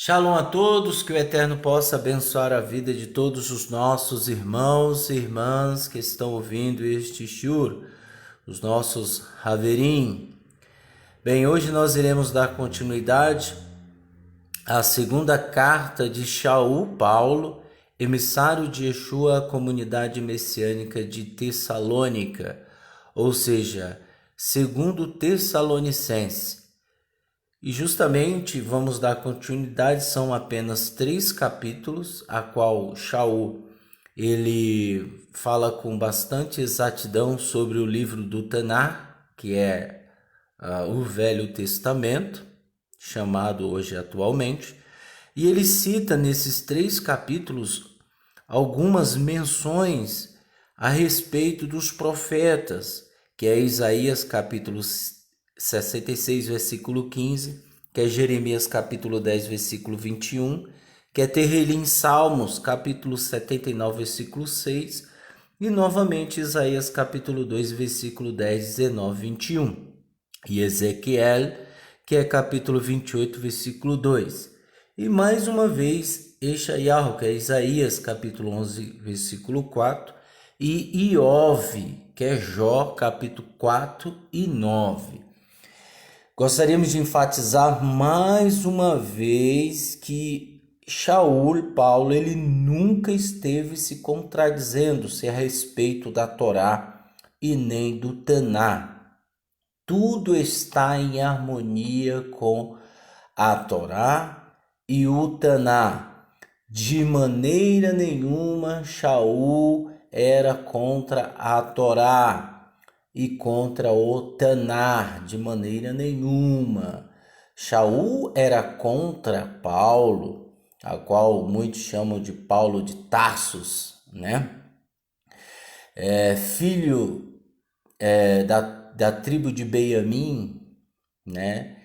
Shalom a todos, que o Eterno possa abençoar a vida de todos os nossos irmãos e irmãs que estão ouvindo este shiur, os nossos Haverim. Bem, hoje nós iremos dar continuidade à segunda carta de Shaul Paulo, emissário de Yeshua à comunidade messiânica de Tessalônica, ou seja, segundo Tessalonicense. E justamente vamos dar continuidade, são apenas 3 capítulos, a qual Shaul ele fala com bastante exatidão sobre o livro do Taná, que é o Velho Testamento, chamado hoje atualmente, e ele cita nesses 3 capítulos algumas menções a respeito dos profetas, que é Isaías capítulo 66, versículo 15, que é Jeremias capítulo 10, versículo 21, que é Terrelim Salmos, capítulo 79, versículo 6, e novamente Isaías capítulo 2, versículo 10, 19, 21. E Ezequiel, que é capítulo 28, versículo 2. E mais uma vez, Yeshayahu, que é Isaías capítulo 11, versículo 4, e Iove, que é Jó, capítulo 4 e 9. Gostaríamos de enfatizar mais uma vez que Shaul, Paulo, ele nunca esteve se contradizendo-se a respeito da Torá e nem do Taná. Tudo está em harmonia com a Torá e o Taná. De maneira nenhuma Shaul era contra a Torá e contra o Tanar, de maneira nenhuma. Shaul era contra Paulo, a qual muitos chamam de Paulo de Tarsus, né? Filho da tribo de Benjamim, né?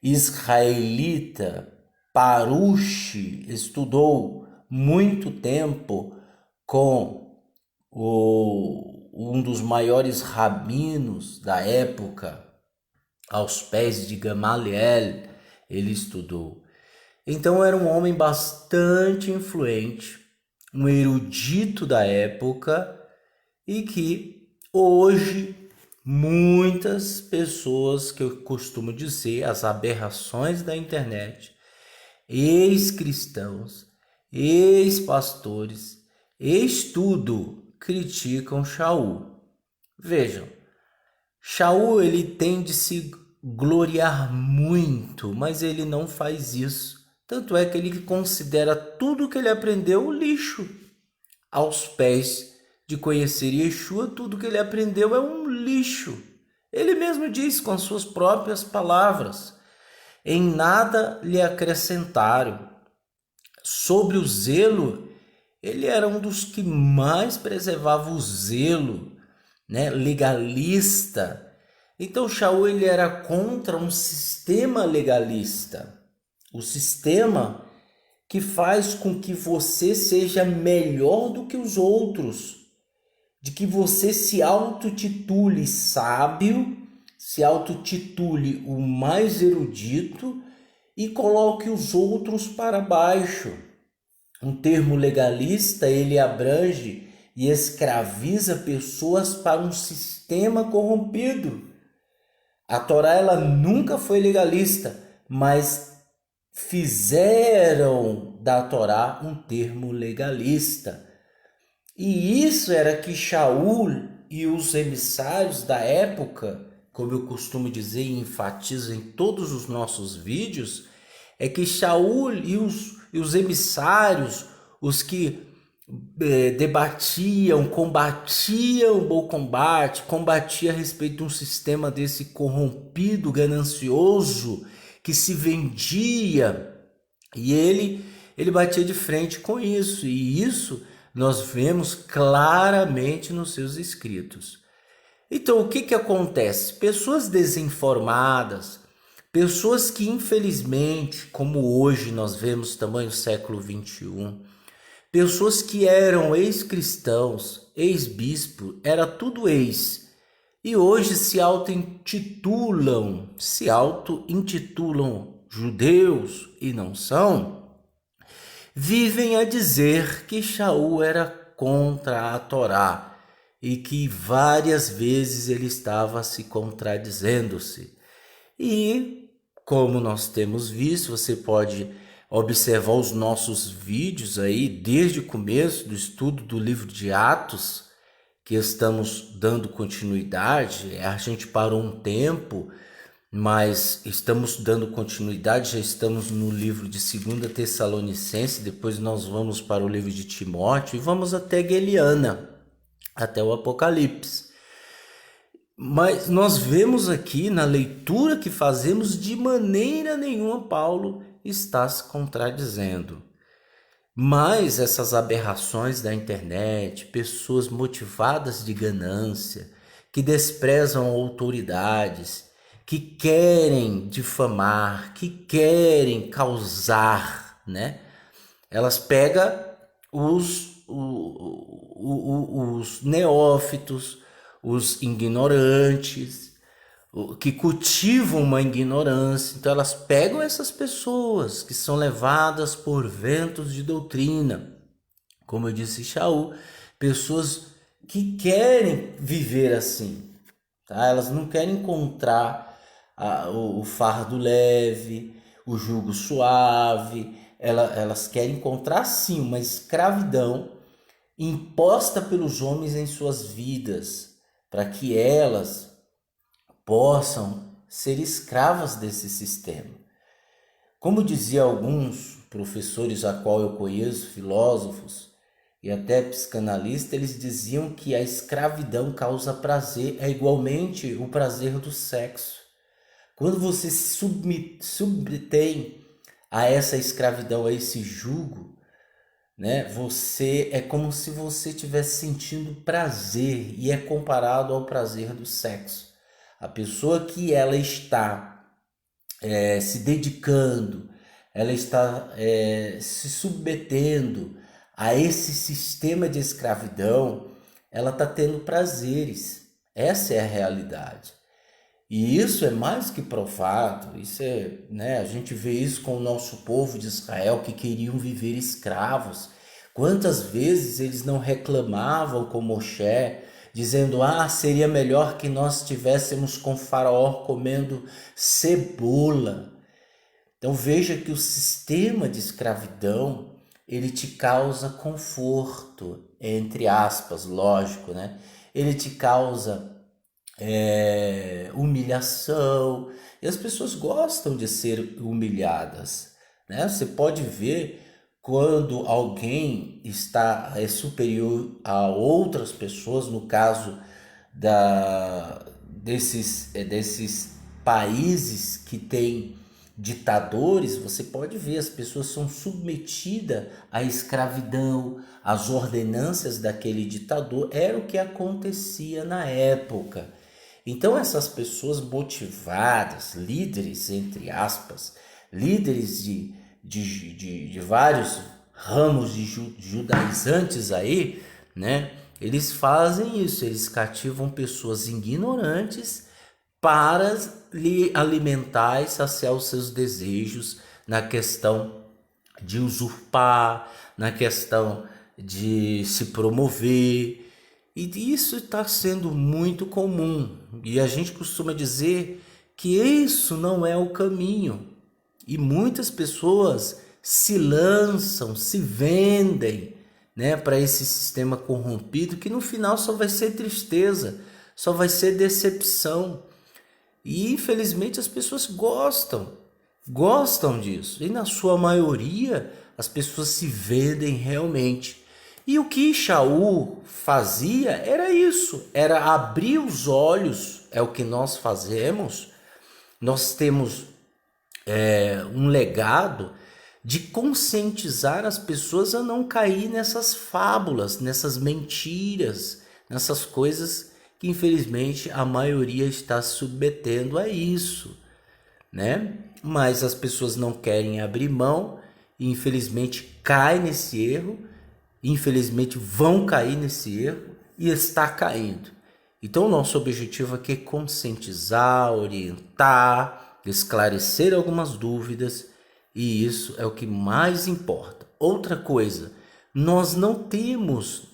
Israelita, Parush, estudou muito tempo com um dos maiores rabinos da época, aos pés de Gamaliel, ele estudou. Então era um homem bastante influente, um erudito da época, e que hoje muitas pessoas, que eu costumo dizer, as aberrações da internet, ex-cristãos, ex-pastores, ex-tudo, criticam Shaul. Vejam, Shaul ele tem de se gloriar muito, mas ele não faz isso. Tanto é que ele considera tudo que ele aprendeu lixo. Aos pés de conhecer Yeshua, tudo que ele aprendeu é um lixo. Ele mesmo diz com as suas próprias palavras: em nada lhe acrescentaram. Sobre o zelo, ele era um dos que mais preservava o zelo, né, legalista. Então Shaul ele era contra um sistema legalista, o sistema que faz com que você seja melhor do que os outros, de que você se autotitule sábio, se autotitule o mais erudito e coloque os outros para baixo. Um termo legalista, ele abrange e escraviza pessoas para um sistema corrompido. A Torá ela nunca foi legalista, mas fizeram da Torá um termo legalista. E isso era que Shaul e os emissários da época, como eu costumo dizer e enfatizo em todos os nossos vídeos, é que Shaul e os emissários, os que debatiam, combatiam o bom combate, combatia a respeito de um sistema desse corrompido, ganancioso, que se vendia, e ele batia de frente com isso, e isso nós vemos claramente nos seus escritos. Então, o que acontece? Pessoas desinformadas, pessoas que infelizmente, como hoje nós vemos também no século 21, pessoas que eram ex-cristãos, ex-bispo, era tudo ex, e hoje se auto-intitulam judeus e não são, vivem a dizer que Shaul era contra a Torá e que várias vezes ele estava se contradizendo-se. E, como nós temos visto, você pode observar os nossos vídeos aí, desde o começo do estudo do livro de Atos, que estamos dando continuidade. A gente parou um tempo, mas estamos dando continuidade, já estamos no livro de 2 Tessalonicenses, depois nós vamos para o livro de Timóteo e vamos até Gueliana, até o Apocalipse. Mas nós vemos aqui na leitura que fazemos, de maneira nenhuma Paulo está se contradizendo. Mas essas aberrações da internet, pessoas motivadas de ganância, que desprezam autoridades, que querem difamar, que querem causar, né? Elas pegam os neófitos, os ignorantes, que cultivam uma ignorância. Então elas pegam essas pessoas que são levadas por ventos de doutrina, como eu disse, Shaul, pessoas que querem viver assim, tá? Elas não querem encontrar o fardo leve, o jugo suave. Elas querem encontrar sim uma escravidão imposta pelos homens em suas vidas, para que elas possam ser escravas desse sistema. Como dizia alguns professores a qual eu conheço, filósofos e até psicanalistas, eles diziam que a escravidão causa prazer, é igualmente o prazer do sexo. Quando você se submetém a essa escravidão, a esse jugo, né, você é como se você estivesse sentindo prazer, e é comparado ao prazer do sexo. A pessoa que ela está se dedicando, ela está se submetendo a esse sistema de escravidão, ela está tendo prazeres. Essa é a realidade. E isso é mais que provado. Isso é, né, a gente vê isso com o nosso povo de Israel, que queriam viver escravos. Quantas vezes eles não reclamavam com Moshe, dizendo: seria melhor que nós estivéssemos com Faraó comendo cebola. Então veja que o sistema de escravidão, ele te causa conforto, entre aspas, lógico, né? Ele te causa humilhação, e as pessoas gostam de ser humilhadas, né? Você pode ver quando alguém está superior a outras pessoas, no caso desses países que têm ditadores, você pode ver, as pessoas são submetidas à escravidão, às ordenanças daquele ditador. Era o que acontecia na época. Então essas pessoas motivadas, líderes, entre aspas, líderes de vários ramos de judaizantes aí, né? Eles fazem isso, eles cativam pessoas ignorantes para lhe alimentar e saciar os seus desejos na questão de usurpar, na questão de se promover. E isso está sendo muito comum. E a gente costuma dizer que isso não é o caminho. E muitas pessoas se lançam, se vendem, né, para esse sistema corrompido, que no final só vai ser tristeza, só vai ser decepção. E infelizmente as pessoas gostam disso. E na sua maioria as pessoas se vendem realmente. E o que Shaul fazia era isso, era abrir os olhos. É o que nós fazemos. Nós temos um legado de conscientizar as pessoas a não cair nessas fábulas, nessas mentiras, nessas coisas que infelizmente a maioria está se submetendo a isso, né? Mas as pessoas não querem abrir mão e infelizmente caem nesse erro, infelizmente vão cair nesse erro e está caindo. Então o nosso objetivo aqui é conscientizar, orientar, esclarecer algumas dúvidas, e isso é o que mais importa. outra coisa, nós não temos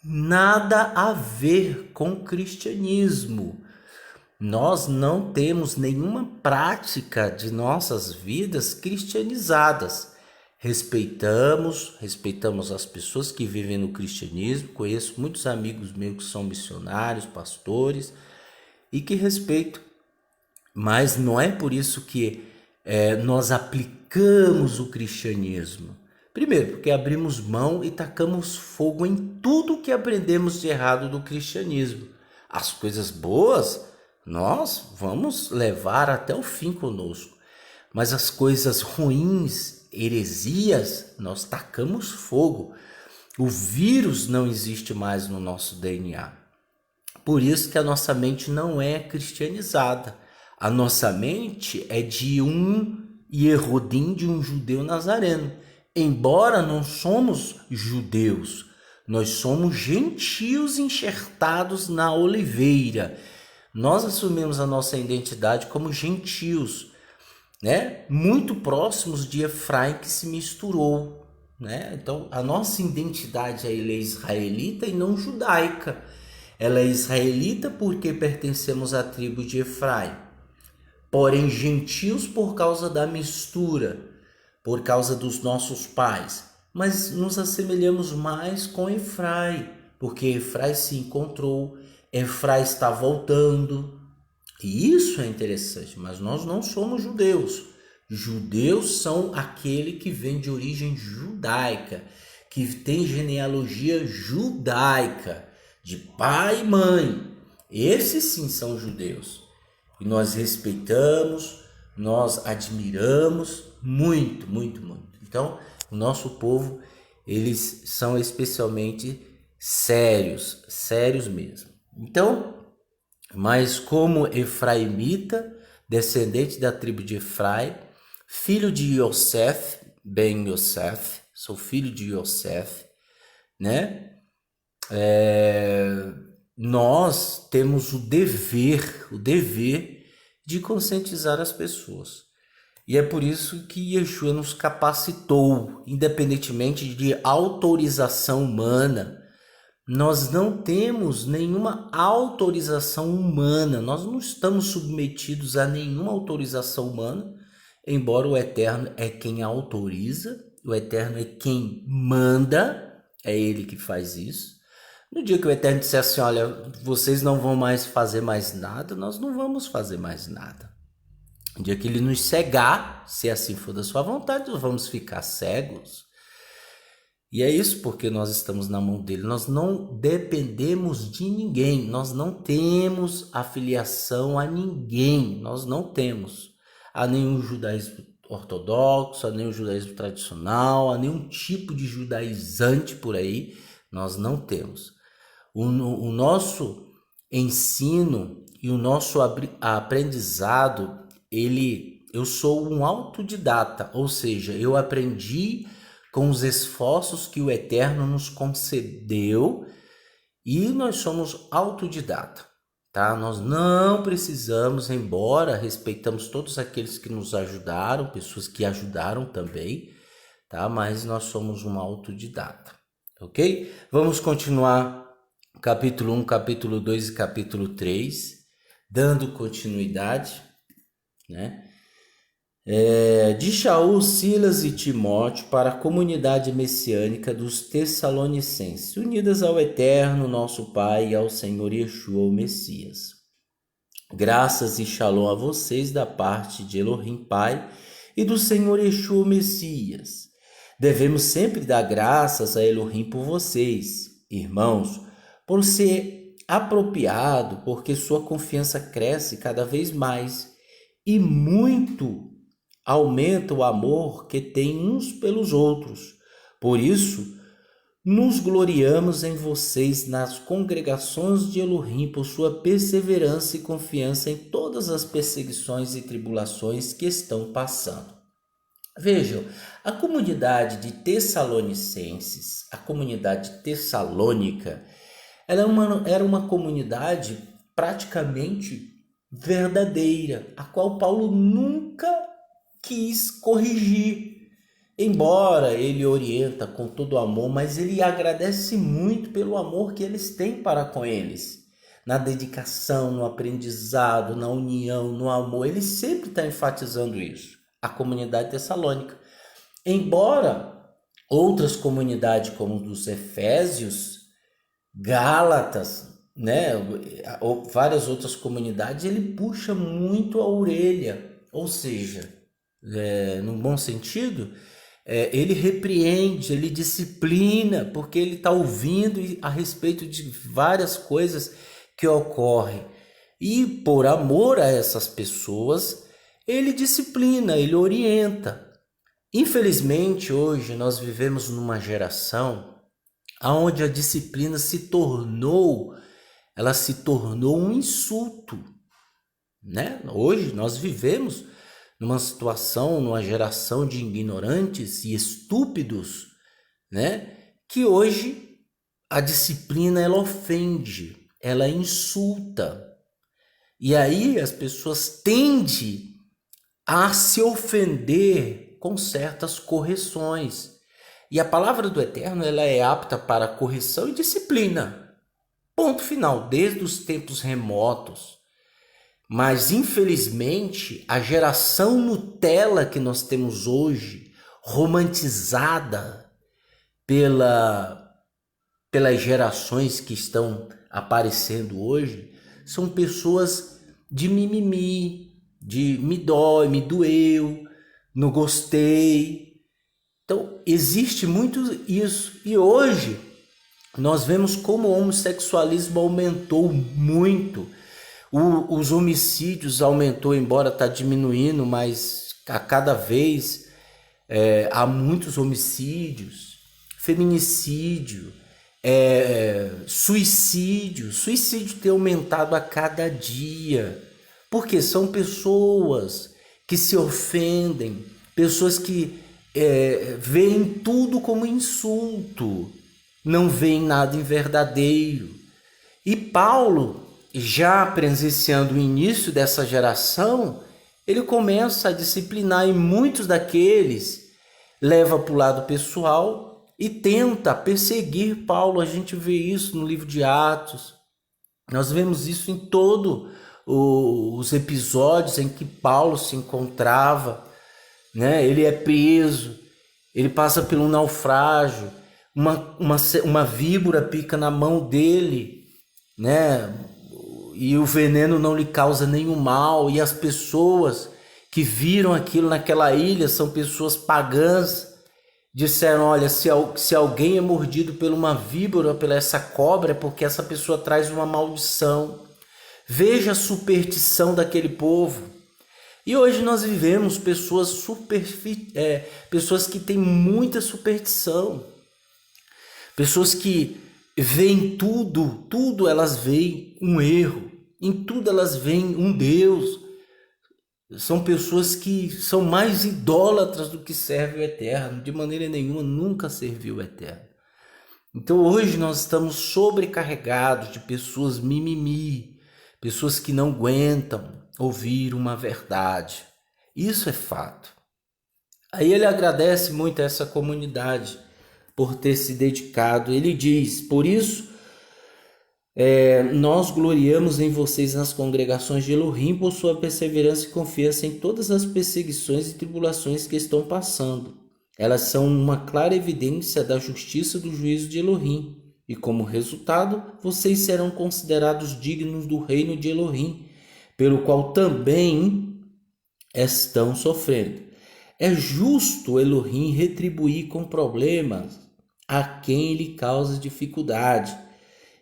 nada a ver com o cristianismo. Nós não temos nenhuma prática de nossas vidas cristianizadas. Respeitamos as pessoas que vivem no cristianismo. Conheço muitos amigos meus que são missionários, pastores, e que respeito. Mas não é por isso que nós aplicamos o cristianismo. Primeiro, porque abrimos mão e tacamos fogo em tudo que aprendemos de errado do cristianismo. As coisas boas nós vamos levar até o fim conosco, mas as coisas ruins, heresias, nós tacamos fogo. O vírus não existe mais no nosso DNA. Por isso que a nossa mente não é cristianizada. A nossa mente é de um Yehudim, de um judeu nazareno. Embora não somos judeus, nós somos gentios enxertados na oliveira. Nós assumimos a nossa identidade como gentios, né? Muito próximos de Efraim, que se misturou, né? Então, a nossa identidade é israelita e não judaica. Ela é israelita porque pertencemos à tribo de Efraim, porém gentios por causa da mistura, por causa dos nossos pais. Mas nos assemelhamos mais com Efraim, porque Efraim se encontrou, Efraim está voltando. E isso é interessante, mas nós não somos judeus. Judeus são aquele que vem de origem judaica, que tem genealogia judaica, de pai e mãe. Esses sim são judeus. E nós respeitamos, nós admiramos muito, muito, muito. Então, o nosso povo, eles são especialmente sérios, sérios mesmo. Então, mas como efraimita, descendente da tribo de Efraim, filho de Yosef, ben Yosef, sou filho de Yosef, né? Nós temos o dever de conscientizar as pessoas. E é por isso que Yeshua nos capacitou, independentemente de autorização humana. Nós não temos nenhuma autorização humana, nós não estamos submetidos a nenhuma autorização humana, embora o Eterno é quem autoriza, o Eterno é quem manda, é Ele que faz isso. No dia que o Eterno disser assim, olha, vocês não vão mais fazer mais nada, nós não vamos fazer mais nada. No dia que Ele nos cegar, se assim for da sua vontade, nós vamos ficar cegos. E é isso porque nós estamos na mão dele, nós não dependemos de ninguém, nós não temos afiliação a ninguém, nós não temos a nenhum judaísmo ortodoxo, a nenhum judaísmo tradicional, a nenhum tipo de judaizante por aí, nós não temos. O nosso ensino e o nosso aprendizado, eu sou um autodidata, ou seja, eu aprendi com os esforços que o Eterno nos concedeu e nós somos autodidata, tá? Nós não precisamos, embora respeitamos todos aqueles que nos ajudaram, pessoas que ajudaram também, tá? Mas nós somos um autodidata, ok? Vamos continuar capítulo 1, capítulo 2 e capítulo 3, dando continuidade, né? De Shaul, Silas e Timóteo para a comunidade messiânica dos Tessalonicenses, unidas ao Eterno, nosso Pai, e ao Senhor Yeshua, o Messias. Graças e Shalom a vocês da parte de Elohim Pai e do Senhor Yeshua, o Messias. Devemos sempre dar graças a Elohim por vocês, irmãos, por ser apropriado, porque sua confiança cresce cada vez mais e muito aumenta o amor que têm uns pelos outros. Por isso, nos gloriamos em vocês nas congregações de Elohim por sua perseverança e confiança em todas as perseguições e tribulações que estão passando. Vejam, a comunidade de Tessalonicenses, a comunidade tessalônica, ela era uma comunidade praticamente verdadeira, a qual Paulo nunca quis corrigir. Embora ele orienta com todo o amor, mas ele agradece muito pelo amor que eles têm para com eles. Na dedicação, no aprendizado, na união, no amor, ele sempre está enfatizando isso. A comunidade tessalônica. Embora outras comunidades, como dos Efésios, Gálatas, né, ou várias outras comunidades, ele puxa muito a orelha, ou seja, num bom sentido, ele repreende, ele disciplina, porque ele está ouvindo a respeito de várias coisas que ocorrem. E por amor a essas pessoas, ele disciplina, ele orienta. Infelizmente, hoje nós vivemos numa geração onde a disciplina ela se tornou um insulto, né? Hoje nós vivemos numa situação, numa geração de ignorantes e estúpidos, né? Que hoje a disciplina ela ofende, ela insulta. E aí as pessoas tendem a se ofender com certas correções. E a palavra do Eterno ela é apta para correção e disciplina. Ponto final, desde os tempos remotos. Mas, infelizmente, a geração Nutella que nós temos hoje, romantizada pelas gerações que estão aparecendo hoje, são pessoas de mimimi, de me dói, me doeu, não gostei. Então, existe muito isso. E hoje, nós vemos como o homossexualismo aumentou muito. Os homicídios aumentou, embora está diminuindo, mas a cada vez há muitos homicídios, feminicídio, suicídio. Suicídio tem aumentado a cada dia, porque são pessoas que se ofendem, pessoas que veem tudo como insulto, não veem nada em verdadeiro. E Paulo, já presenciando o início dessa geração, ele começa a disciplinar e muitos daqueles leva para o lado pessoal e tenta perseguir Paulo. A gente vê isso no livro de Atos, nós vemos isso em todos os episódios em que Paulo se encontrava, né? Ele é preso, ele passa por um naufrágio, uma víbora pica na mão dele, né? E o veneno não lhe causa nenhum mal, e as pessoas que viram aquilo naquela ilha são pessoas pagãs, disseram, olha, se alguém é mordido por uma víbora, pela essa cobra, é porque essa pessoa traz uma maldição. Veja a superstição daquele povo. E hoje nós vivemos pessoas que têm muita superstição, pessoas que veem tudo elas veem um erro, em tudo elas veem um Deus. São pessoas que são mais idólatras do que servem o Eterno, de maneira nenhuma nunca serviu o Eterno. Então hoje nós estamos sobrecarregados de pessoas mimimi, pessoas que não aguentam ouvir uma verdade. Isso é fato. Aí ele agradece muito a essa comunidade por ter se dedicado. Ele diz, por isso, nós gloriamos em vocês nas congregações de Elohim por sua perseverança e confiança em todas as perseguições e tribulações que estão passando. Elas são uma clara evidência da justiça do juízo de Elohim, e como resultado, vocês serão considerados dignos do reino de Elohim, pelo qual também estão sofrendo. É justo Elohim retribuir com problemas a quem lhe causa dificuldade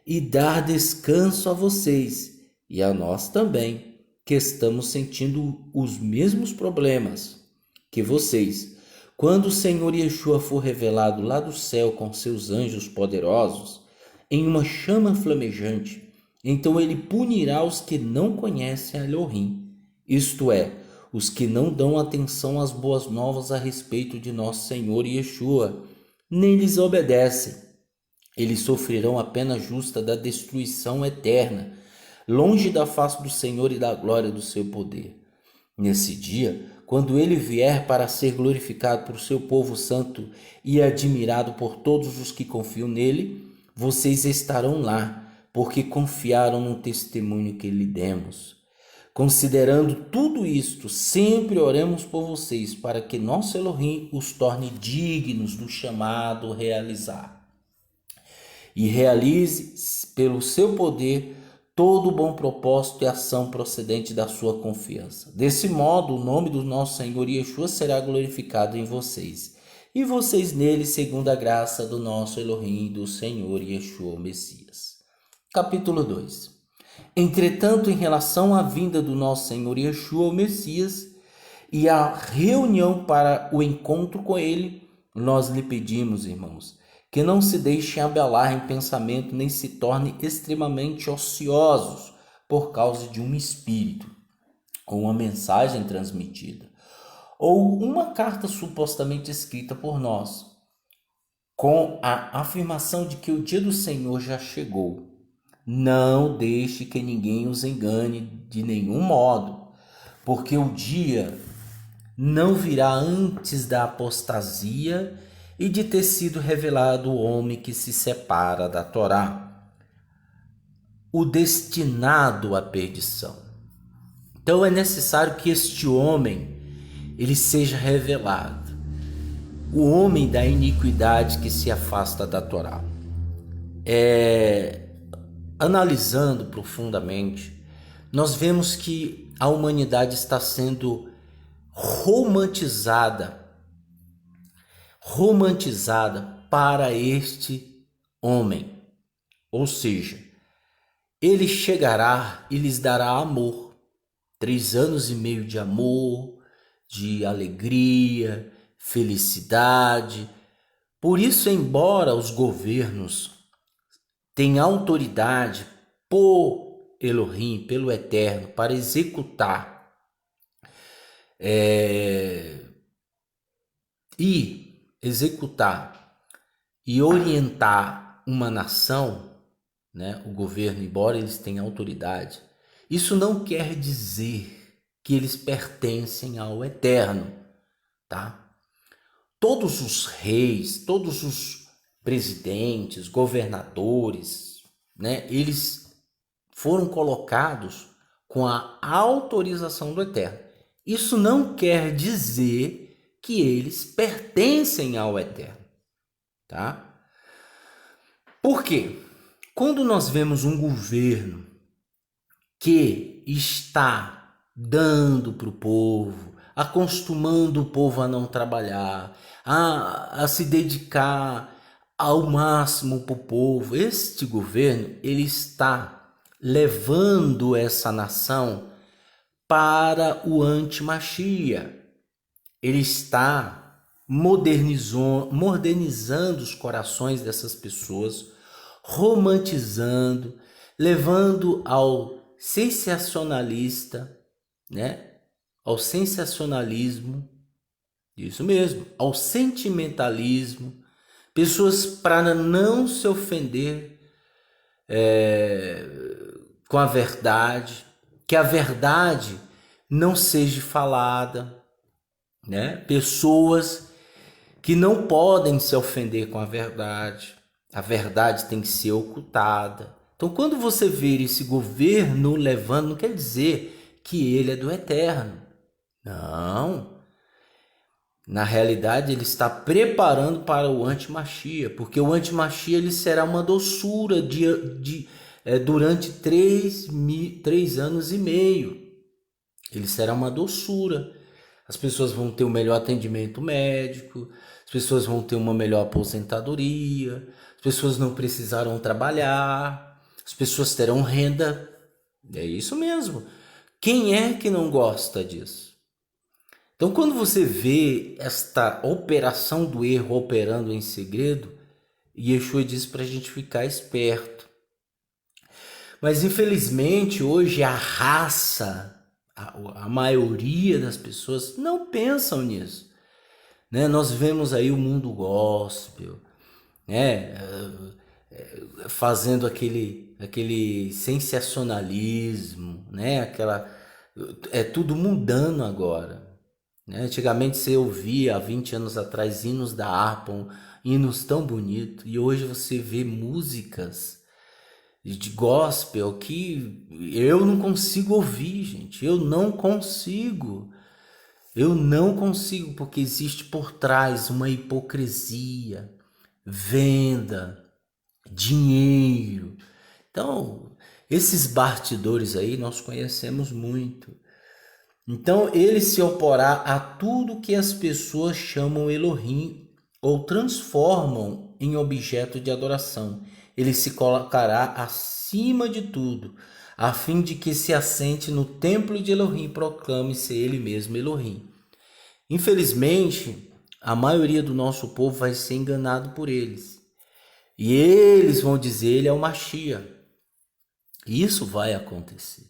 e dar descanso a vocês e a nós também, que estamos sentindo os mesmos problemas que vocês. Quando o Senhor Yeshua for revelado lá do céu com seus anjos poderosos, em uma chama flamejante, então ele punirá os que não conhecem a Elohim, isto é, os que não dão atenção às boas novas a respeito de nosso Senhor Yeshua, nem lhes obedecem. Eles sofrerão a pena justa da destruição eterna, longe da face do Senhor e da glória do seu poder. Nesse dia, quando ele vier para ser glorificado por seu povo santo e admirado por todos os que confiam nele, vocês estarão lá, porque confiaram no testemunho que lhe demos. Considerando tudo isto, sempre oremos por vocês, para que nosso Elohim os torne dignos do chamado realizar. E realize, pelo seu poder, todo o bom propósito e ação procedente da sua confiança. Desse modo, o nome do nosso Senhor Yeshua será glorificado em vocês, e vocês nele, segundo a graça do nosso Elohim e do Senhor Yeshua, o Messias. Capítulo 2. Entretanto, em relação à vinda do nosso Senhor Yeshua, o Messias, e a reunião para o encontro com ele, nós lhe pedimos, irmãos, que não se deixem abalar em pensamento, nem se tornem extremamente ociosos por causa de um espírito, ou uma mensagem transmitida, ou uma carta supostamente escrita por nós, com a afirmação de que o dia do Senhor já chegou. Não deixe que ninguém os engane de nenhum modo, porque o dia não virá antes da apostasia e de ter sido revelado o homem que se separa da Torá, o destinado à perdição. Então é necessário que este homem ele seja revelado, o homem da iniquidade que se afasta da Torá. Analisando profundamente, nós vemos que a humanidade está sendo romantizada para este homem. Ou seja, ele chegará e lhes dará amor. 3 anos e meio de amor, de alegria, felicidade. Por isso, embora os governos tenham autoridade por Elohim, pelo Eterno, para executar e orientar uma nação, né? O governo, embora eles tenham autoridade, isso não quer dizer que eles pertencem ao Eterno, tá? Todos os reis, todos os presidentes, governadores, né? Eles foram colocados com a autorização do Eterno. Isso não quer dizer que eles pertencem ao Eterno, tá? Por quê? Quando nós vemos um governo que está dando para o povo, acostumando o povo a não trabalhar, a se dedicar ao máximo para o povo, este governo ele está levando essa nação para o anti-Machia. Ele está modernizando os corações dessas pessoas, romantizando, levando ao sensacionalista, né? Ao sensacionalismo, isso mesmo, ao sentimentalismo, pessoas para não se ofender com a verdade, que a verdade não seja falada, né? Pessoas que não podem se ofender com a verdade tem que ser ocultada. Então, quando você vê esse governo levando, não quer dizer que ele é do Eterno. Não. Na realidade, ele está preparando para o anti-Machia, porque o anti-Machia ele será uma doçura durante 3 anos e meio. Ele será uma doçura. As pessoas vão ter um melhor atendimento médico, as pessoas vão ter uma melhor aposentadoria, as pessoas não precisarão trabalhar, as pessoas terão renda. É isso mesmo. Quem é que não gosta disso? Então, quando você vê esta operação do erro operando em segredo, Yeshua diz para a gente ficar esperto. Mas, infelizmente, hoje a raça, a maioria das pessoas não pensam nisso, né? Nós vemos aí o mundo gospel, né? Fazendo aquele sensacionalismo, né? É tudo mudando agora. né? Antigamente você ouvia, há 20 anos atrás, hinos da harpa, hinos tão bonitos, e hoje você vê músicas de gospel que eu não consigo ouvir, gente. Eu não consigo. Eu não consigo, porque existe por trás uma hipocrisia, venda, dinheiro. Então, esses bastidores aí nós conhecemos muito. Então, ele se oporá a tudo que as pessoas chamam Elohim ou transformam em objeto de adoração. Ele se colocará acima de tudo, a fim de que se assente no templo de Elohim e proclame ser ele mesmo Elohim. Infelizmente, a maioria do nosso povo vai ser enganado por eles. E eles vão dizer, ele é o Mashiach. E isso vai acontecer.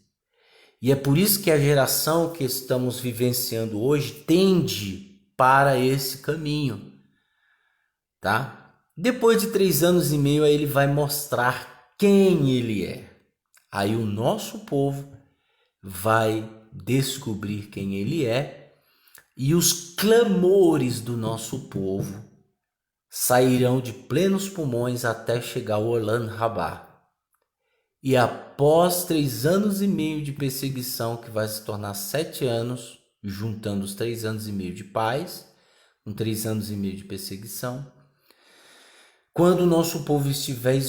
E é por isso que a geração que estamos vivenciando hoje tende para esse caminho, tá? Depois de 3 anos e meio, aí ele vai mostrar quem ele é. Aí o nosso povo vai descobrir quem ele é e os clamores do nosso povo sairão de plenos pulmões até chegar ao Olam Rabá. E após 3 anos e meio de perseguição, que vai se tornar 7 anos, juntando os 3 anos e meio de paz, com 3 anos e meio de perseguição, quando o nosso povo estiver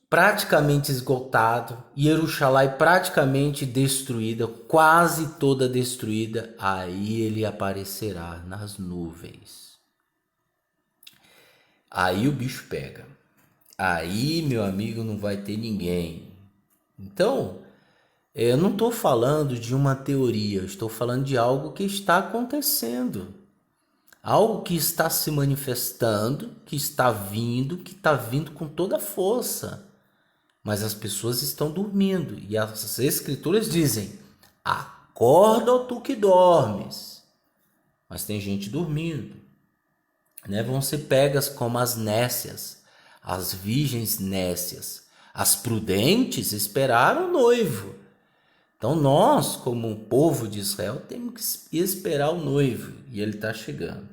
praticamente esgotado, Jerusalém praticamente destruída, quase toda destruída, aí ele aparecerá nas nuvens. Aí o bicho pega. Aí, meu amigo, não vai ter ninguém. Então, eu não estou falando de uma teoria, eu estou falando de algo que está acontecendo. Algo que está se manifestando, que está vindo com toda a força. Mas as pessoas estão dormindo. E as escrituras dizem, acorda, ó tu que dormes. Mas tem gente dormindo, né? Vão ser pegas como as nécias, as virgens nécias. As prudentes esperaram o noivo. Então nós, como um povo de Israel, temos que esperar o noivo. E ele está chegando.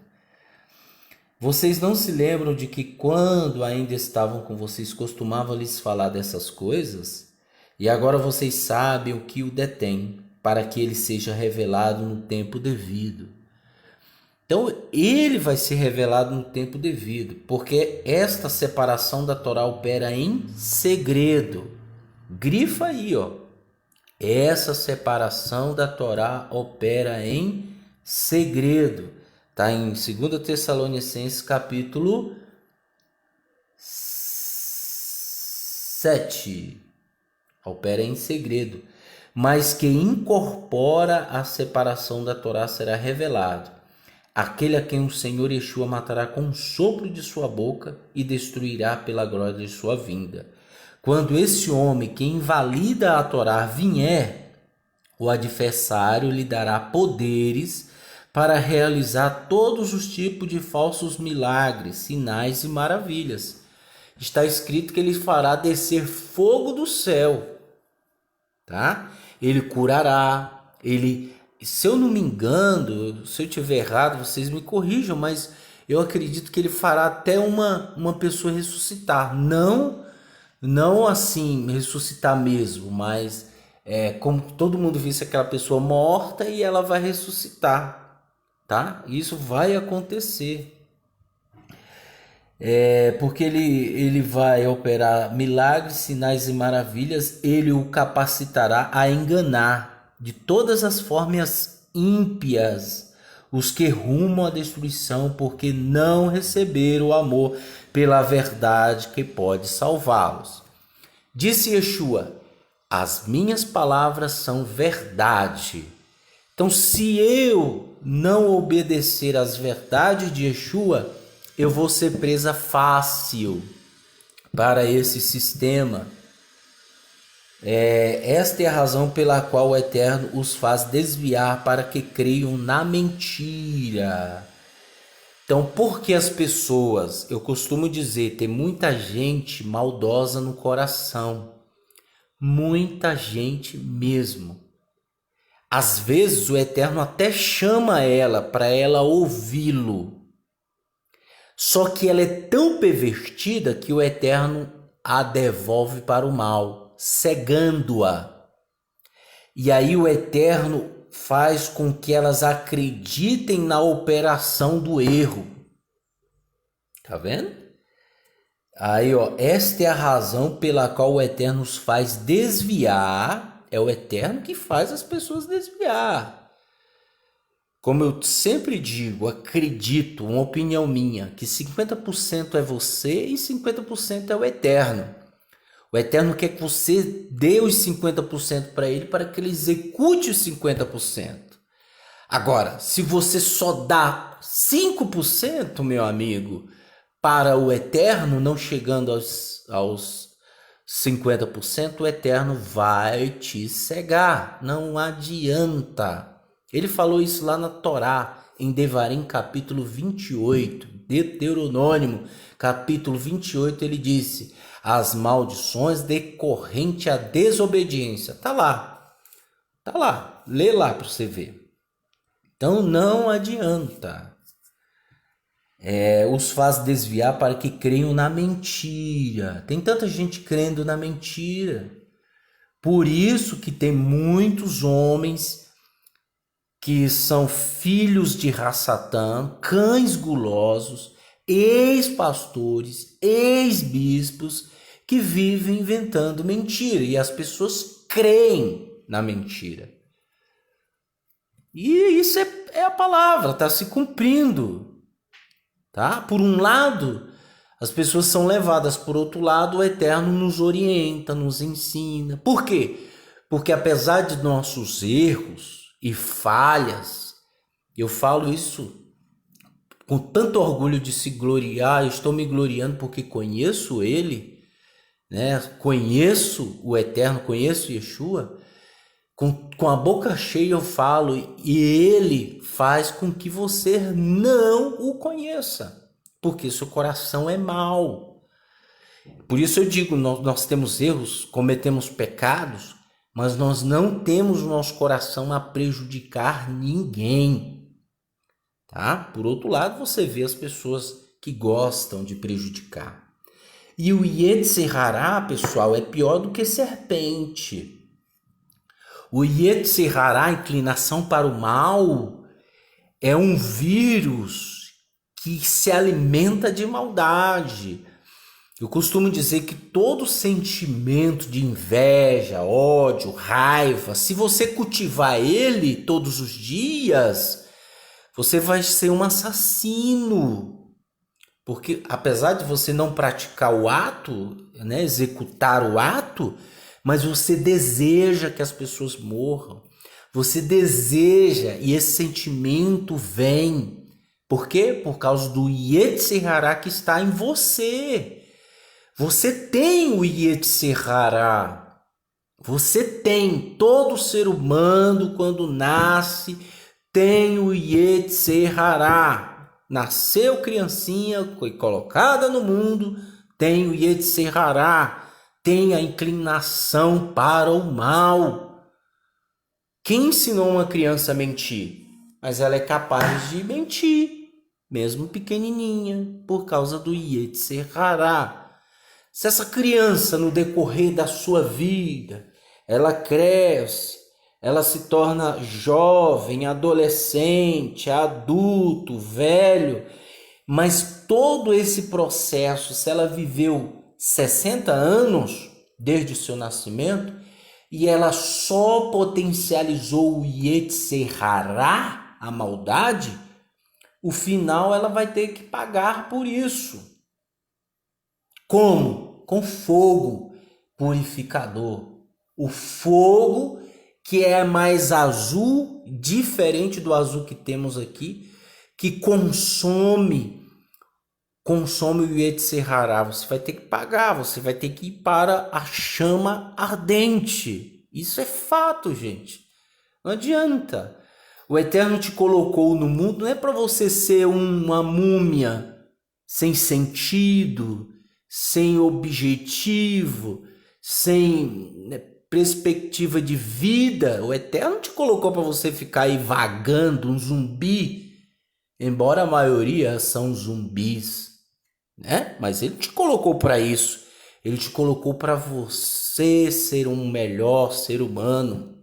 Vocês não se lembram de que quando ainda estavam com vocês, costumavam lhes falar dessas coisas? E agora vocês sabem o que o detém, para que ele seja revelado no tempo devido. Então ele vai ser revelado no tempo devido, porque esta separação da Torá opera em segredo. Grifa aí, ó. Essa separação da Torá opera em segredo. Está em 2 Tessalonicenses capítulo 7. Opera em segredo. Mas que incorpora a separação da Torá será revelado. Aquele a quem o Senhor Yeshua matará com um sopro de sua boca e destruirá pela glória de sua vinda. Quando esse homem que invalida a Torá vier, o adversário lhe dará poderes para realizar todos os tipos de falsos milagres, sinais e maravilhas. Está escrito que ele fará descer fogo do céu, tá? Ele curará, se eu não me engano, se eu estiver errado, vocês me corrijam, mas eu acredito que ele fará até uma pessoa ressuscitar. Não assim, ressuscitar mesmo, mas como todo mundo visse aquela pessoa morta e ela vai ressuscitar, tá? Isso vai acontecer. Porque ele vai operar milagres, sinais e maravilhas, ele o capacitará a enganar de todas as formas ímpias os que rumam à destruição, porque não receberam o amor pela verdade que pode salvá-los. Disse Yeshua, as minhas palavras são verdade. Então, se eu não obedecer às verdades de Yeshua, eu vou ser presa fácil para esse sistema. Esta é a razão pela qual o Eterno os faz desviar para que creiam na mentira. Então, por que as pessoas, eu costumo dizer, tem muita gente maldosa no coração. Muita gente mesmo. Às vezes o Eterno até chama ela para ela ouvi-lo. Só que ela é tão pervertida que o Eterno a devolve para o mal, cegando-a. E aí o Eterno faz com que elas acreditem na operação do erro. Tá vendo? Aí, ó, esta é a razão pela qual o Eterno os faz desviar. É o Eterno que faz as pessoas desviar. Como eu sempre digo, acredito, uma opinião minha, que 50% é você e 50% é o Eterno. O Eterno quer que você dê os 50% para ele para que ele execute os 50%. Agora, se você só dá 5%, meu amigo, para o Eterno, não chegando aos 50%, o Eterno vai te cegar. Não adianta. Ele falou isso lá na Torá, em Devarim, capítulo 28, Deuteronômio, capítulo 28, ele disse: as maldições decorrentes à desobediência. Tá lá, lê lá para você ver. Então não adianta. Os faz desviar para que creiam na mentira. Tem tanta gente crendo na mentira. Por isso que tem muitos homens que são filhos de Rassatã, cães gulosos, ex-pastores, ex-bispos, que vivem inventando mentira. E as pessoas creem na mentira. E isso é a palavra, está se cumprindo. Tá? Por um lado, as pessoas são levadas, por outro lado, o Eterno nos orienta, nos ensina. Por quê? Porque apesar de nossos erros e falhas, eu falo isso com tanto orgulho de se gloriar, estou me gloriando porque conheço Ele, né? Conheço o Eterno, conheço Yeshua. Com a boca cheia eu falo, e Ele faz com que você não o conheça, porque seu coração é mau. Por isso eu digo, nós temos erros, cometemos pecados, mas nós não temos o nosso coração a prejudicar ninguém. Tá? Por outro lado, você vê as pessoas que gostam de prejudicar. E o Yetzer Hará, pessoal, é pior do que serpente. O Yetzer Hará, a inclinação para o mal, é um vírus que se alimenta de maldade. Eu costumo dizer que todo sentimento de inveja, ódio, raiva, se você cultivar ele todos os dias, você vai ser um assassino. Porque apesar de você não praticar o ato, né, executar o ato, mas você deseja que as pessoas morram. Você deseja, e esse sentimento vem. Por quê? Por causa do Yetzer Hará que está em você. Você tem o Yetzer Hará. Você tem. Todo ser humano, quando nasce, tem o Yetzer Hará. Nasceu criancinha, foi colocada no mundo, tem o Yetzer Hará. Tem a inclinação para o mal. Quem ensinou uma criança a mentir? Mas ela é capaz de mentir, mesmo pequenininha, por causa do Yetzer Hará. Se essa criança, no decorrer da sua vida, ela cresce, ela se torna jovem, adolescente, adulto, velho, mas todo esse processo, se ela viveu 60 anos desde o seu nascimento e ela só potencializou o Yetzer Hará, a maldade, o final ela vai ter que pagar por isso. Como? Com fogo purificador. O fogo que é mais azul, diferente do azul que temos aqui, que consome o Yetzer Hará. Você vai ter que pagar, você vai ter que ir para a chama ardente. Isso é fato, gente. Não adianta. O Eterno te colocou no mundo não é para você ser uma múmia sem sentido, sem objetivo, sem perspectiva de vida. O Eterno te colocou para você ficar aí vagando, um zumbi, embora a maioria são zumbis, né? Mas ele te colocou para isso. Ele te colocou para você ser um melhor ser humano,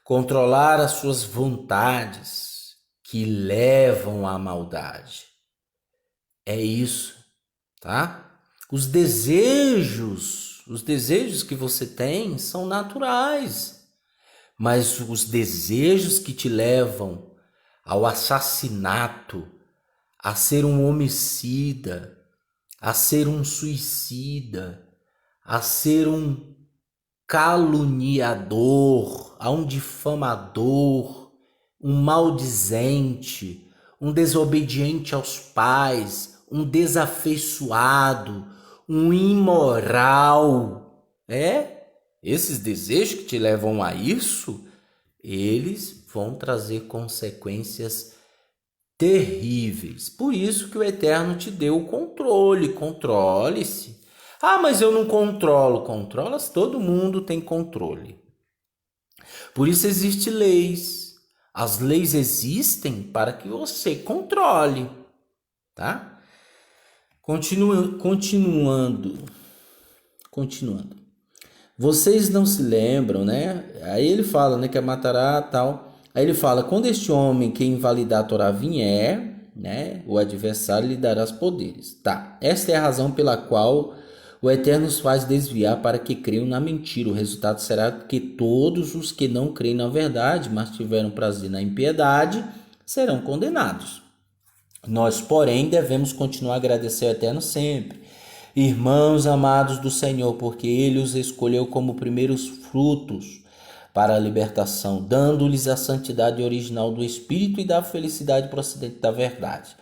controlar as suas vontades que levam à maldade. É isso, tá? Os desejos que você tem são naturais, mas os desejos que te levam ao assassinato, a ser um homicida, a ser um suicida, a ser um caluniador, a um difamador, um maldizente, um desobediente aos pais, um desafeiçoado, um imoral. Esses desejos que te levam a isso, eles vão trazer consequências terríveis. Por isso que o Eterno te deu o controle. Controle-se. Ah, mas eu não controlo. Controla-se, todo mundo tem controle. Por isso existem leis. As leis existem para que você controle, tá? Continuando. Vocês não se lembram, né? Aí ele fala, né, que matará tal. Aí ele fala, quando este homem que invalidar a Torá vier, né, o adversário lhe dará os poderes. Tá, esta é a razão pela qual o Eterno os faz desviar para que creiam na mentira. O resultado será que todos os que não creem na verdade, mas tiveram prazer na impiedade, serão condenados. Nós, porém, devemos continuar a agradecer ao Eterno sempre. Irmãos amados do Senhor, porque Ele os escolheu como primeiros frutos para a libertação, dando-lhes a santidade original do Espírito e da felicidade procedente da verdade.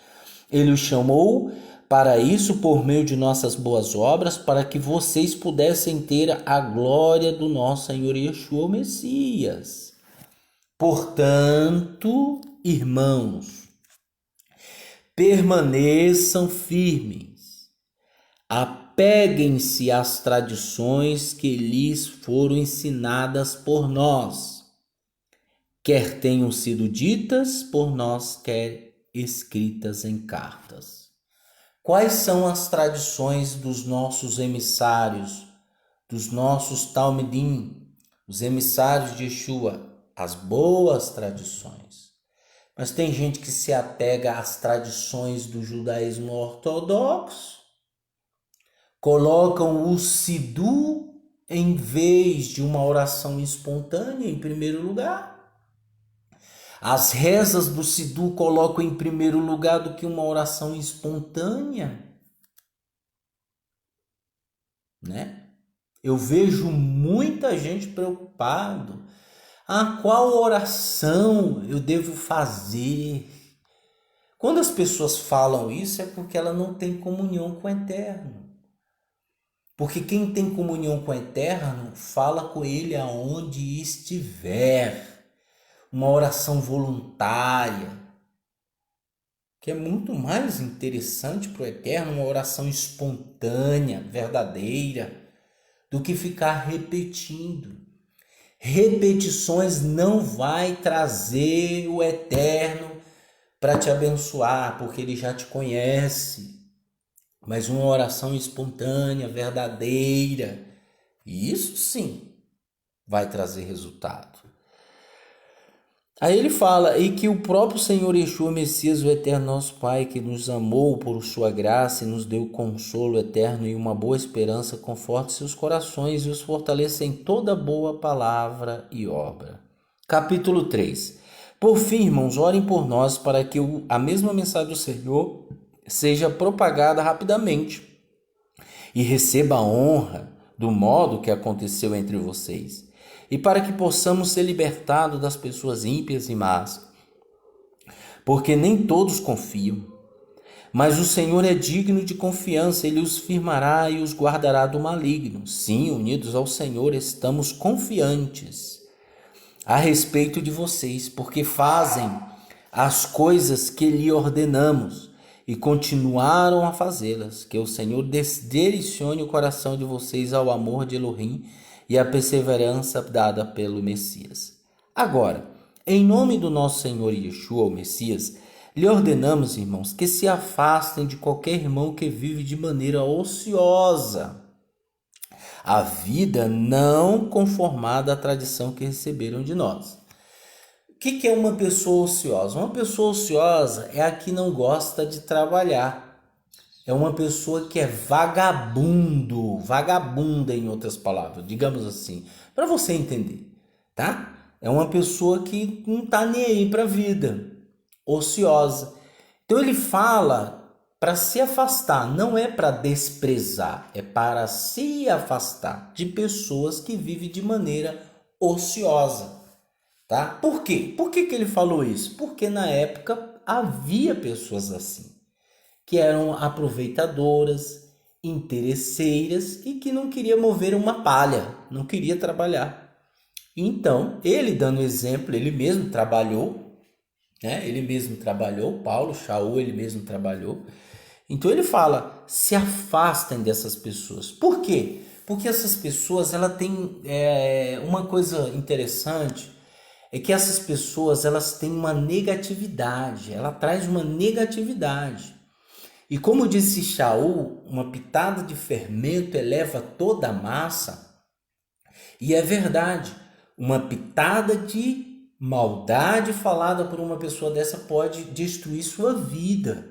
Ele os chamou para isso por meio de nossas boas obras, para que vocês pudessem ter a glória do nosso Senhor Yeshua, o Messias. Portanto, irmãos, permaneçam firmes, apeguem-se às tradições que lhes foram ensinadas por nós, quer tenham sido ditas por nós, quer escritas em cartas. Quais são as tradições dos nossos emissários, dos nossos Talmidim, os emissários de Yeshua? As boas tradições. Mas tem gente que se apega às tradições do judaísmo ortodoxo, colocam o Sidu em vez de uma oração espontânea em primeiro lugar. As rezas do Sidu colocam em primeiro lugar do que uma oração espontânea, né? Eu vejo muita gente preocupado. Qual oração eu devo fazer? Quando as pessoas falam isso é porque ela não tem comunhão com o Eterno. Porque quem tem comunhão com o Eterno fala com Ele aonde estiver. Uma oração voluntária, que é muito mais interessante para o Eterno, uma oração espontânea, verdadeira, do que ficar repetindo. Repetições não vai trazer o Eterno para te abençoar, porque Ele já te conhece. Mas uma oração espontânea, verdadeira, isso sim vai trazer resultado. Aí ele fala, e que o próprio Senhor Yeshua Messias, o eterno nosso Pai, que nos amou por sua graça e nos deu consolo eterno e uma boa esperança, conforte seus corações e os fortaleça em toda boa palavra e obra. Capítulo 3. Por fim, irmãos, orem por nós para que a mesma mensagem do Senhor seja propagada rapidamente e receba a honra do modo que aconteceu entre vocês, e para que possamos ser libertados das pessoas ímpias e más, porque nem todos confiam. Mas o Senhor é digno de confiança, Ele os firmará e os guardará do maligno. Sim, unidos ao Senhor, estamos confiantes a respeito de vocês, porque fazem as coisas que lhe ordenamos e continuaram a fazê-las. Que o Senhor direcione o coração de vocês ao amor de Elohim e a perseverança dada pelo Messias. Agora, em nome do nosso Senhor Yeshua, o Messias, lhe ordenamos, irmãos, que se afastem de qualquer irmão que vive de maneira ociosa, a vida não conformada à tradição que receberam de nós. O que é uma pessoa ociosa? Uma pessoa ociosa é a que não gosta de trabalhar. É uma pessoa que é vagabundo, vagabunda em outras palavras, digamos assim, para você entender, tá? É uma pessoa que não tá nem aí para a vida, ociosa. Então ele fala para se afastar, não é para desprezar, é para se afastar de pessoas que vivem de maneira ociosa. Tá? Por quê? Por que ele falou isso? Porque na época havia pessoas assim, que eram aproveitadoras, interesseiras e que não queria mover uma palha, não queria trabalhar. Então, ele dando exemplo, ele mesmo trabalhou, né? Ele mesmo trabalhou, Paulo, Shaul, ele mesmo trabalhou. Então ele fala, se afastem dessas pessoas. Por quê? Porque essas pessoas, ela tem uma coisa interessante, é que essas pessoas, elas têm uma negatividade, ela traz uma negatividade. E como disse Shaul, uma pitada de fermento eleva toda a massa. E é verdade, uma pitada de maldade falada por uma pessoa dessa pode destruir sua vida,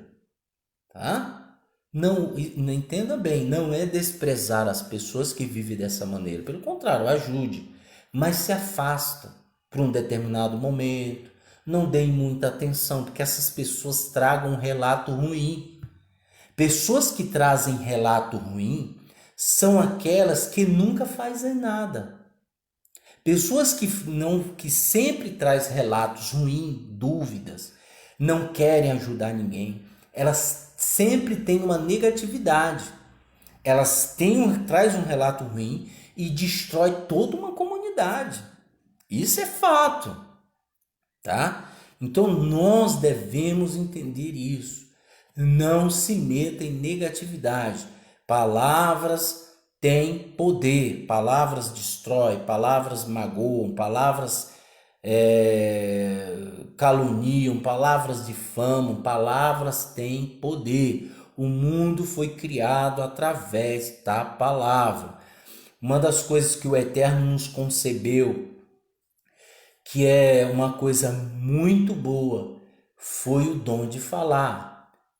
tá? Não entenda bem, não é desprezar as pessoas que vivem dessa maneira. Pelo contrário, ajude, mas se afasta por um determinado momento. Não deem muita atenção, porque essas pessoas tragam um relato ruim. Pessoas que trazem relato ruim são aquelas que nunca fazem nada. Pessoas que sempre traz relatos ruins, dúvidas, não querem ajudar ninguém. Elas sempre têm uma negatividade. Elas traz um relato ruim e destrói toda uma comunidade. Isso é fato, tá? Então nós devemos entender isso. Não se meta em negatividade. Palavras têm poder, palavras destroem, palavras magoam, palavras caluniam, palavras difamam, palavras têm poder. O mundo foi criado através da palavra. Uma das coisas que o Eterno nos concebeu, que é uma coisa muito boa, foi o dom de falar.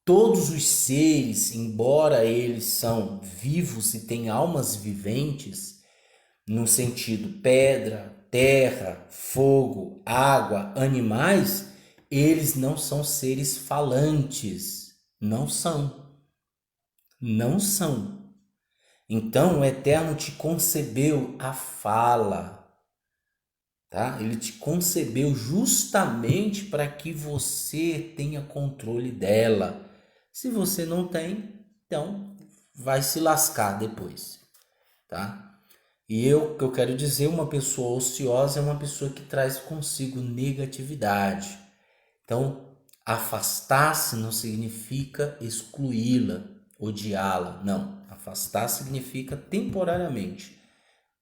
Todos os seres, embora eles são vivos e têm almas viventes, no sentido pedra, terra, fogo, água, animais, eles não são seres falantes. Não são. Não são. Então o Eterno te concebeu a fala. Tá? Ele te concebeu justamente para que você tenha controle dela. Se você não tem, então vai se lascar depois, tá? E o que eu quero dizer, uma pessoa ociosa é uma pessoa que traz consigo negatividade. Então, afastar-se não significa excluí-la, odiá-la, não. Afastar significa temporariamente.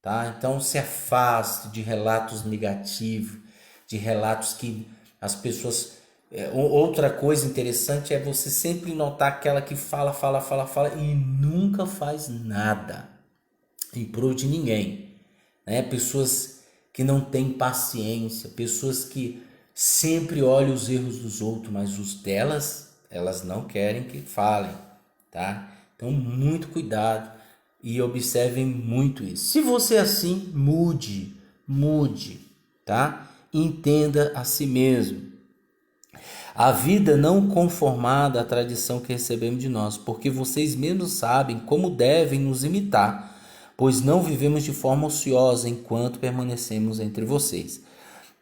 Tá? Então se afaste de relatos negativos, de relatos que as pessoas... Outra coisa interessante é você sempre notar aquela que fala e nunca faz nada em prol de ninguém, né? Pessoas que não têm paciência, pessoas que sempre olham os erros dos outros, mas os delas, elas não querem que falem, tá? Então muito cuidado. E observem muito isso. Se você é assim, mude, tá? Entenda a si mesmo. A vida não conformada à tradição que recebemos de nós, porque vocês mesmos sabem como devem nos imitar, pois não vivemos de forma ociosa enquanto permanecemos entre vocês.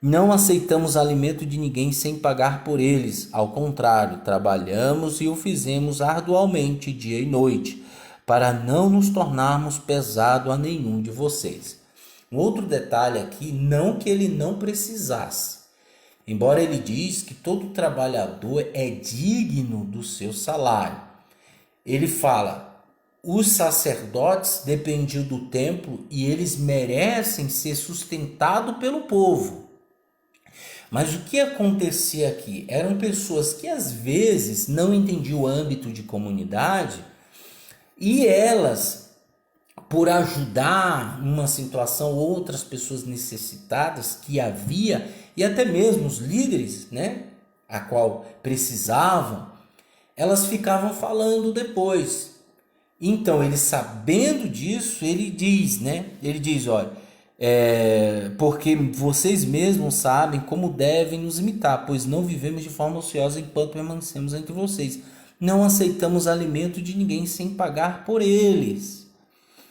Não aceitamos alimento de ninguém sem pagar por eles. Ao contrário, trabalhamos e o fizemos arduamente dia e noite, para não nos tornarmos pesado a nenhum de vocês. Um outro detalhe aqui, não que ele não precisasse. Embora ele diz que todo trabalhador é digno do seu salário. Ele fala, os sacerdotes dependiam do templo e eles merecem ser sustentados pelo povo. Mas o que acontecia aqui? Eram pessoas que às vezes não entendiam o âmbito de comunidade e elas, por ajudar numa situação outras pessoas necessitadas que havia, e até mesmo os líderes, né, a qual precisavam, elas ficavam falando depois. Então, ele sabendo disso, ele diz, olha, porque vocês mesmos sabem como devem nos imitar, pois não vivemos de forma ociosa enquanto permanecemos entre vocês. Não aceitamos alimento de ninguém sem pagar por eles.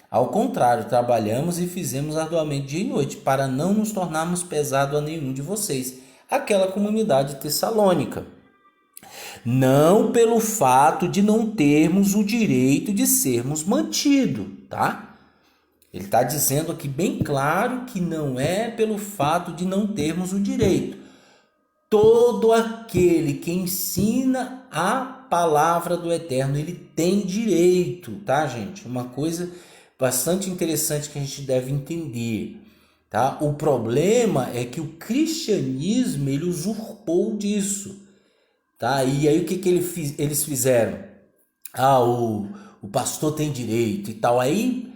Ao contrário, trabalhamos e fizemos arduamente dia e noite, para não nos tornarmos pesado a nenhum de vocês. Aquela comunidade tessalônica. Não pelo fato de não termos o direito de sermos mantidos, tá? Ele está dizendo aqui bem claro que não é pelo fato de não termos o direito. Todo aquele que ensina a palavra do Eterno, ele tem direito, tá, gente? Uma coisa bastante interessante que a gente deve entender, tá? O problema é que o cristianismo, ele usurpou disso, tá? E aí o que eles fizeram? O pastor tem direito e tal. Aí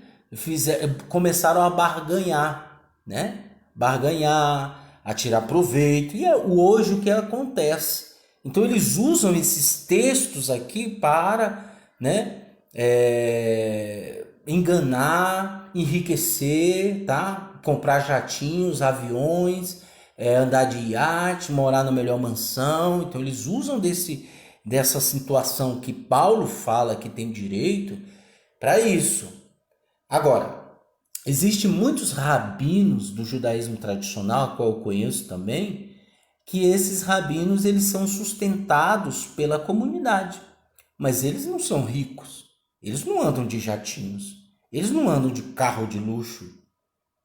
começaram a barganhar, né? Barganhar, a tirar proveito. E hoje o que acontece? Então eles usam esses textos aqui para, né, enganar, enriquecer, tá? Comprar jatinhos, aviões, andar de iate, morar na melhor mansão. Então eles usam dessa situação que Paulo fala que tem direito para isso. Agora, existem muitos rabinos do judaísmo tradicional, qual eu conheço também, que esses rabinos eles são sustentados pela comunidade, mas eles não são ricos, eles não andam de jatinhos, eles não andam de carro de luxo.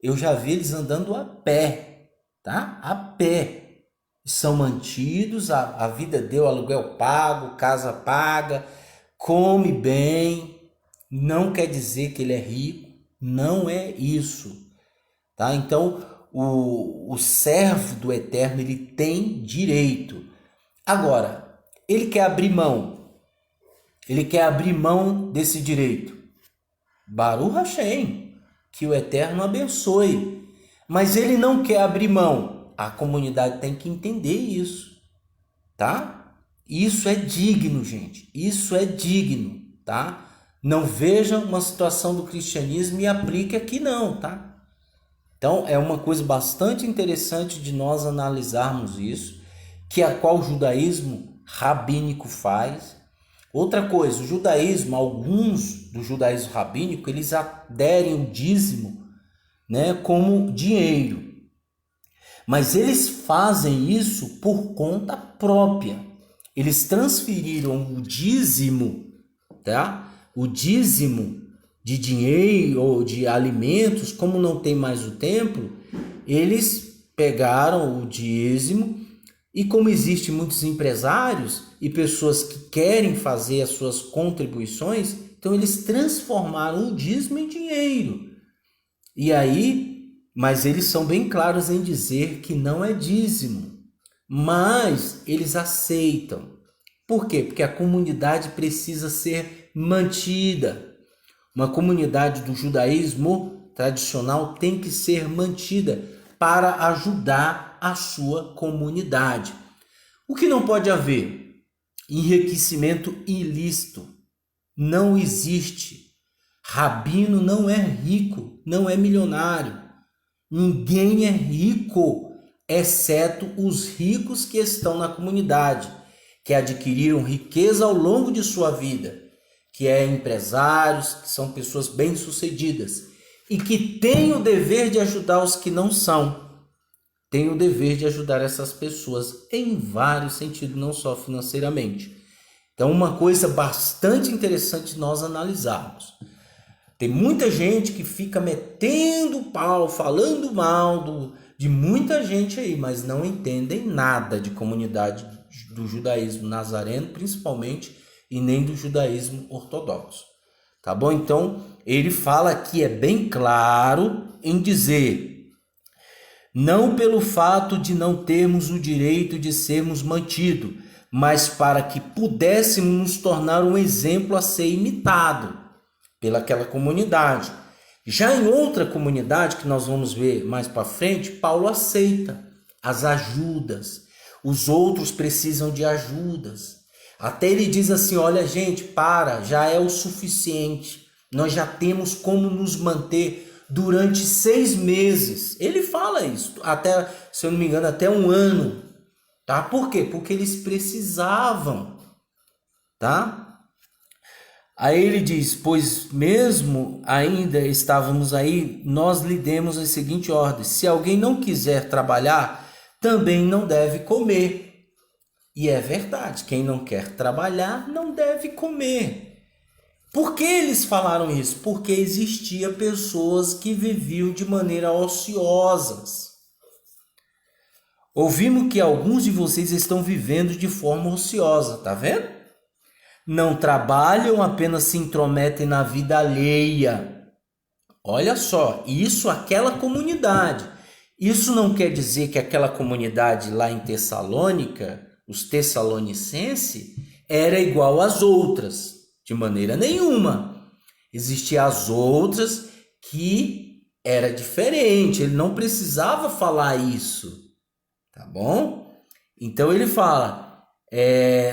Eu já vi eles andando a pé, tá? A pé. São mantidos, a vida deu aluguel pago, casa paga, come bem. Não quer dizer que ele é rico, não é isso, tá? Então, o servo do Eterno, ele tem direito. Agora, ele quer abrir mão desse direito. Baruch Hashem, que o Eterno abençoe. Mas ele não quer abrir mão. A comunidade tem que entender isso, tá? Isso é digno, gente. Isso é digno, tá? Não veja uma situação do cristianismo e aplique aqui não, tá? Então, é uma coisa bastante interessante de nós analisarmos isso, que a qual o judaísmo rabínico faz. Outra coisa, o judaísmo, alguns do judaísmo rabínico, eles aderem o dízimo, né, como dinheiro. Mas eles fazem isso por conta própria. Eles transferiram o dízimo, tá? O dízimo de dinheiro ou de alimentos, como não tem mais o templo, eles pegaram o dízimo e como existem muitos empresários e pessoas que querem fazer as suas contribuições, então eles transformaram o dízimo em dinheiro. E aí, mas eles são bem claros em dizer que não é dízimo, mas eles aceitam. Por quê? Porque a comunidade precisa ser mantida. Uma comunidade do judaísmo tradicional tem que ser mantida para ajudar a sua comunidade. O que não pode haver? Enriquecimento ilícito. Não existe. Rabino não é rico, não é milionário. Ninguém é rico, exceto os ricos que estão na comunidade, que adquiriram riqueza ao longo de sua vida, que é empresários, que são pessoas bem-sucedidas e que têm o dever de ajudar os que não são. Tem o dever de ajudar essas pessoas em vários sentidos, não só financeiramente. Então, uma coisa bastante interessante nós analisarmos. Tem muita gente que fica metendo pau, falando mal de muita gente aí, mas não entendem nada de comunidade do judaísmo nazareno, principalmente, e nem do judaísmo ortodoxo. Tá bom? Então, ele fala aqui, é bem claro em dizer: não pelo fato de não termos o direito de sermos mantidos, mas para que pudéssemos nos tornar um exemplo a ser imitado pelaquela comunidade. Já em outra comunidade, que nós vamos ver mais para frente, Paulo aceita as ajudas. Os outros precisam de ajudas. Até ele diz assim: olha, gente, já é o suficiente. Nós já temos como nos manter durante 6 meses. Ele fala isso, até, se eu não me engano, até 1 ano. Tá? Por quê? Porque eles precisavam. Tá? Aí ele diz: pois mesmo ainda estávamos aí, nós lhe demos a seguinte ordem: se alguém não quiser trabalhar, também não deve comer. E é verdade, quem não quer trabalhar não deve comer. Por que eles falaram isso? Porque existia pessoas que viviam de maneira ociosas. Ouvimos que alguns de vocês estão vivendo de forma ociosa, tá vendo? Não trabalham, apenas se intrometem na vida alheia. Olha só, isso aquela comunidade. Isso não quer dizer que aquela comunidade lá em Tessalônica, os tessalonicenses, era igual às outras, de maneira nenhuma. Existiam as outras que era diferente, ele não precisava falar isso, tá bom? Então ele fala: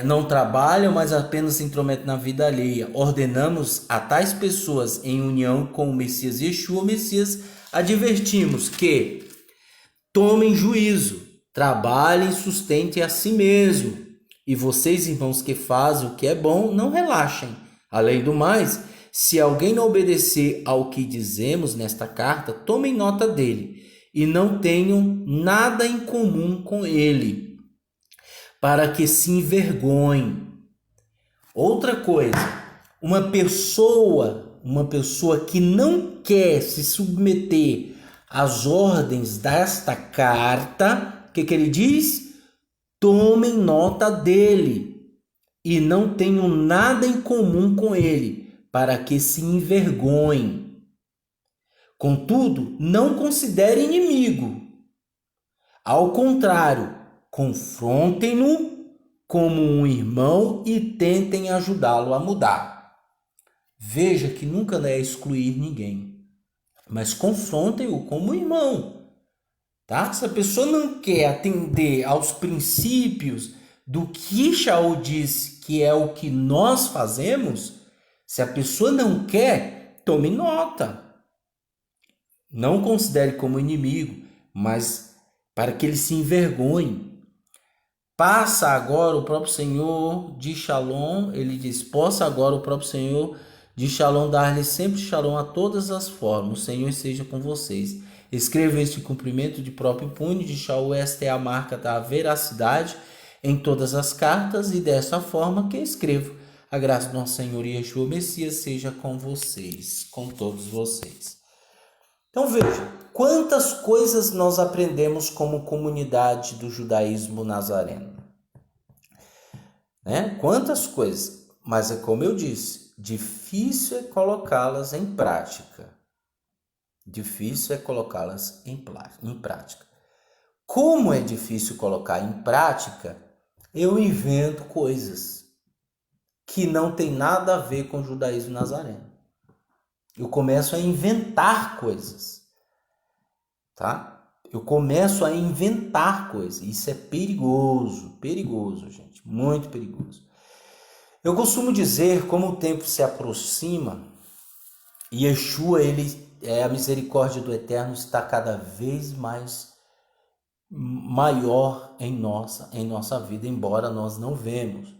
não trabalham, mas apenas se intrometem na vida alheia. Ordenamos a tais pessoas, em união com o Messias Yeshua, o Messias, advertimos que tomem juízo, trabalhem e sustentem a si mesmo. E vocês, irmãos, que fazem o que é bom, não relaxem. Além do mais, se alguém não obedecer ao que dizemos nesta carta, tomem nota dele e não tenham nada em comum com ele, para que se envergonhem. Outra coisa, uma pessoa que não quer se submeter às ordens desta carta, o que ele diz? Tomem nota dele e não tenham nada em comum com ele, para que se envergonhem. Contudo, não considere inimigo. Ao contrário, confrontem-no como um irmão e tentem ajudá-lo a mudar. Veja que nunca é excluir ninguém, mas confrontem-o como irmão. Tá? Se a pessoa não quer atender aos princípios do que Shaul disse que é o que nós fazemos, se a pessoa não quer, tome nota. Não considere como inimigo, mas para que ele se envergonhe. Passa agora o próprio Senhor de Shalom, ele diz: possa agora o próprio Senhor de Shalom dar-lhe sempre Shalom a todas as formas. O Senhor esteja com vocês. Escreva este cumprimento de próprio punho de Shaul. Esta é a marca da veracidade em todas as cartas, e dessa forma que escrevo. A graça do nosso Senhor Yeshua Messias seja com vocês, com todos vocês. Então veja, quantas coisas nós aprendemos como comunidade do judaísmo nazareno. Quantas coisas, mas é como eu disse, difícil é colocá-las em prática. Difícil é colocá-las em prática. Como é difícil colocar em prática, eu invento coisas que não tem nada a ver com o judaísmo nazareno. Eu começo a inventar coisas, tá? Eu começo a inventar coisas. Isso é perigoso, gente, muito perigoso. Eu costumo dizer, como o tempo se aproxima, Yeshua, a misericórdia do Eterno está cada vez mais maior em nossa vida, embora nós não vemos.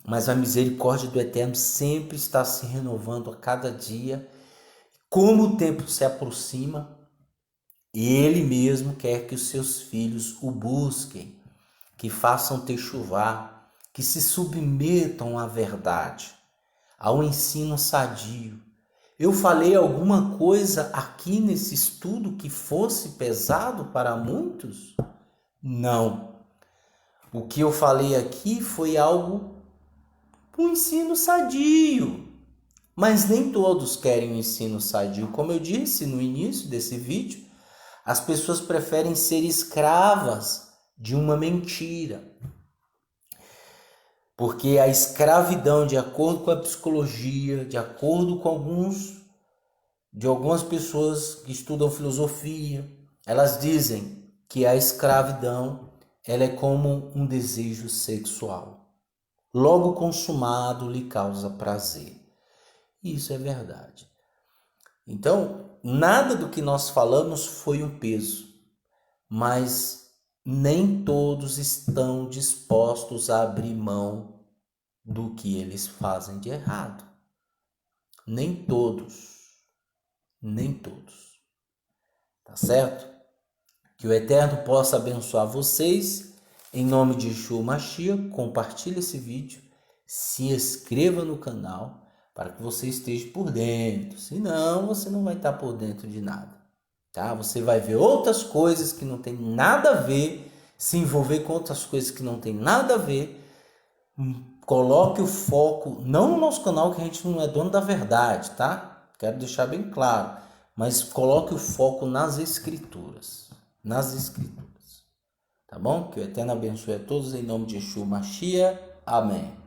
Mas a misericórdia do Eterno sempre está se renovando a cada dia. Como o tempo se aproxima, Ele mesmo quer que os seus filhos o busquem, que façam techuvá, que se submetam à verdade, ao ensino sadio. Eu falei alguma coisa aqui nesse estudo que fosse pesado para muitos? Não. O que eu falei aqui foi algo, um ensino sadio. Mas nem todos querem o ensino sadio. Como eu disse no início desse vídeo, as pessoas preferem ser escravas de uma mentira. Porque a escravidão, de acordo com a psicologia, de acordo com algumas pessoas que estudam filosofia, elas dizem que a escravidão ela é como um desejo sexual. Logo consumado lhe causa prazer. Isso é verdade. Então, nada do que nós falamos foi um peso, mas nem todos estão dispostos a abrir mão do que eles fazem de errado. Nem todos. Tá certo? Que o Eterno possa abençoar vocês. Em nome de Yeshua Mashiach, compartilhe esse vídeo, se inscreva no canal para que você esteja por dentro. Senão, você não vai estar por dentro de nada. Tá? Você vai ver outras coisas que não tem nada a ver, se envolver com outras coisas que não tem nada a ver. Coloque o foco, não no nosso canal, que a gente não é dono da verdade, tá? Quero deixar bem claro. Mas coloque o foco nas escrituras. Tá bom? Que o Eterno abençoe a todos em nome de Yeshua Mashiach. Amém.